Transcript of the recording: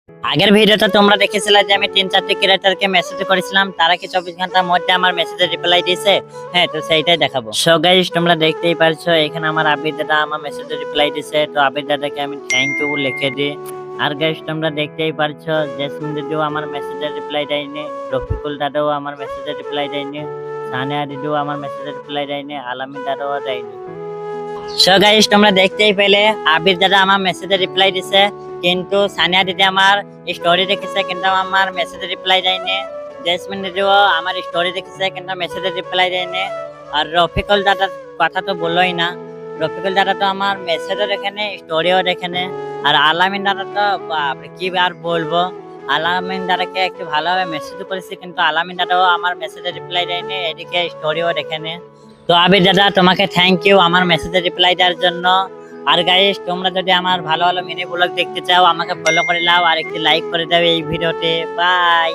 আগের ভিডিওতে তোমরা দেখেছিলে যে আমি 3-4টি ক্রিয়েটরকে মেসেজ করেছিলাম, তারা কি 24 ঘন্টার মধ্যে আমার মেসেজে রিপ্লাই দিয়েছে? হ্যাঁ, তো সেইটাই দেখাবো। সো গাইস, তোমরা দেখতেই পারছো এখানে আমার আবির দাদা আমার মেসেজে রিপ্লাই দিয়েছে। তো আবির দাদাকে আমি থ্যাংক ইউ লিখে দিই। আর গাইস, তোমরা দেখতেই পারছো জেসমিন দিদিও আমার মেসেজে রিপ্লাই দেয়নি, রফিকুল দাদাও আমার মেসেজে রিপ্লাই দেয়নি, সানিয়া দিদিও আমার মেসেজে রিপ্লাই দেয়নি, আলামিন দাদাও দেয়নি। সো গাইস, তোমরা দেখতেই পেলে আবির দাদা আমার মেসেজে রিপ্লাই দিছে, কিন্তু সানিয়া দিদি আমার স্টোরি দেখেছে কিন্তু আমার মেসেজে রিপ্লাই দেয়নি। জেসমিন দিদিও আমার স্টোরি দেখেছে কিন্তু মেসেজে রিপ্লাই দেয়নি। আর রফিকুল দাদার কথা তো বলোই না, রফিকুল দাদা তো আমার মেসেজও দেখেনি, স্টোরিও দেখেনি। আর আলামিন দাদা তো বাপরে কি আর বলবো, আলামিন দাদাকে একটু ভালোভাবে মেসেজ করেছি কিন্তু আলামিন দাদাও আমার মেসেজে রিপ্লাই দেয়নি, এদিকে স্টোরিও দেখেনি। তো আবির দাদা, তোমাকে থ্যাংক ইউ আমার মেসেজে রিপ্লাই দেওয়ার জন্য। আর গাইস, তোমরা যদি আমার ভালো ভালো মিনি ব্লগ দেখতে চাও আমাকে ফলো করে নাও আর একটি লাইক করে দাও এই ভিডিওতে। বাই।